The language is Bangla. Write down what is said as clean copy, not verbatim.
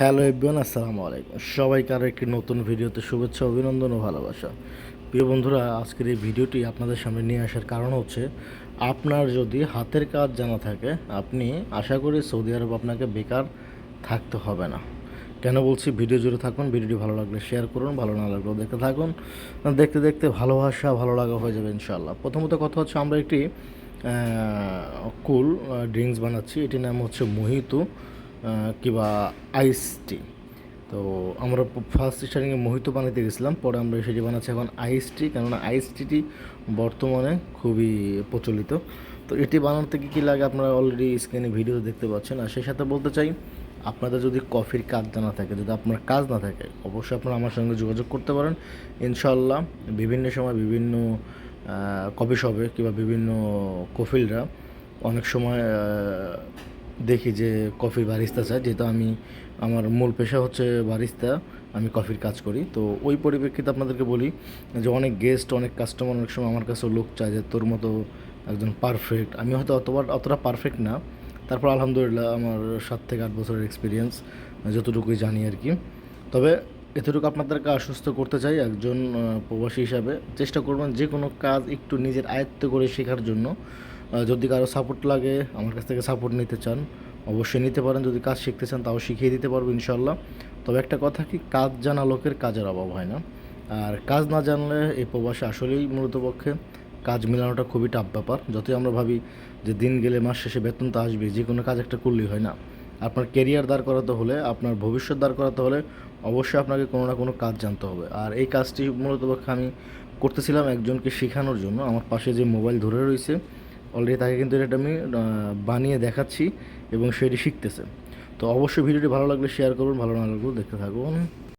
হ্যালো এভরিওয়ান, আসসালামু আলাইকুম। সবাইকে আরও একটি নতুন ভিডিওতে শুভেচ্ছা, অভিনন্দন ও ভালোবাসা। প্রিয় বন্ধুরা, আজকের এই ভিডিওটি আপনাদের সামনে নিয়ে আসার কারণ হচ্ছে, আপনার যদি হাতের কাজ জানা থাকে, আপনি আশা করি সৌদি আরব আপনাকে বেকার থাকতে হবে না। কেন বলছি, ভিডিও জুড়ে থাকুন। ভিডিওটি ভালো লাগলে শেয়ার করুন, ভালো না লাগলেও দেখতে থাকুন। দেখতে দেখতে ভালোবাসা ভালো লাগা হয়ে যাবে ইনশাআল্লাহ। প্রথমত কথা হচ্ছে, আমরা একটি কুল ড্রিঙ্কস বানাচ্ছি। এটির নাম হচ্ছে মোহিতো কিংবা আইস টি। তো আমরা ফার্স্ট স্টার্টিংয়ে মোহিতো বানাতে গেছিলাম, পরে আমরা সেটি বানাচ্ছি এখন আইস টি, কেননা আইস টিটি বর্তমানে খুবই প্রচলিত। তো এটি বানাতে কী কী লাগে আপনারা অলরেডি স্ক্রিনে ভিডিও দেখতে পাচ্ছেন। আর সেই সাথে বলতে চাই, আপনাদের যদি কফির কাজ জানা থাকে, যদি আপনার কাজ না থাকে, অবশ্যই আপনারা আমার সঙ্গে যোগাযোগ করতে পারেন। ইনশাআল্লাহ বিভিন্ন সময় বিভিন্ন কফি শপে কিংবা বিভিন্ন কফিলরা অনেক সময় দেখি যে কফি বারিস্তা চায়। যেহেতু আমার মূল পেশা হচ্ছে বারিস্তা, আমি কফির কাজ করি। তো ওই পরিপ্রেক্ষিতে আপনাদেরকে বলি যে অনেক গেস্ট, অনেক কাস্টমার অনেক সময় আমার কাছেও লোক চায় যে তোর মতো একজন পারফেক্ট। আমি হয়তো অতটা পারফেক্ট না, তারপর আলহামদুলিল্লাহ আমার 7 থেকে 8 বছরের এক্সপিরিয়েন্স, যতটুকুই জানি আর কি। তবে এতটুকু আপনাদেরকে আশ্বস্ত করতে চাই, একজন প্রবাসী হিসাবে চেষ্টা করবেন যে কোনো কাজ একটু নিজের আয়ত্ত করে শেখার জন্য। যদি কারো সাপোর্ট লাগে, আমার কাছ থেকে সাপোর্ট নিতে চান, অবশ্যই নিতে পারেন। যদি কাজ শিখতে চান, তাও শিখিয়ে দিতে পারবো ইনশাল্লাহ। তবে একটা কথা কি, কাজ জানা লোকের কাজের অভাব হয় না। আর কাজ না জানলে এই প্রবাসে আসলেই মূলত পক্ষে কাজ মেলানোটা খুবই টাফ ব্যাপার। যতই আমরা ভাবি যে দিন গেলে মাস শেষে বেতন তো আসবে, যে কোনো কাজ একটা করলেই হয় না। আপনার কেরিয়ার দাঁড় করাতে হলে, আপনার ভবিষ্যৎ দাঁড় করাতে হলে অবশ্যই আপনাকে কোনো না কোনো কাজ জানতে হবে। আর এই কাজটি মূলত পক্ষে আমি করতেছিলাম একজনকে শেখানোর জন্য। আমার পাশে যে মোবাইল ধরে রয়েছে, অলরেডি তাকে কিন্তু এটা আমি বানিয়ে দেখাচ্ছি এবং সেটি শিখতেছে। তো অবশ্যই ভিডিওটি ভালো লাগলে শেয়ার করুন, ভালো না লাগলেও দেখতে থাকুন।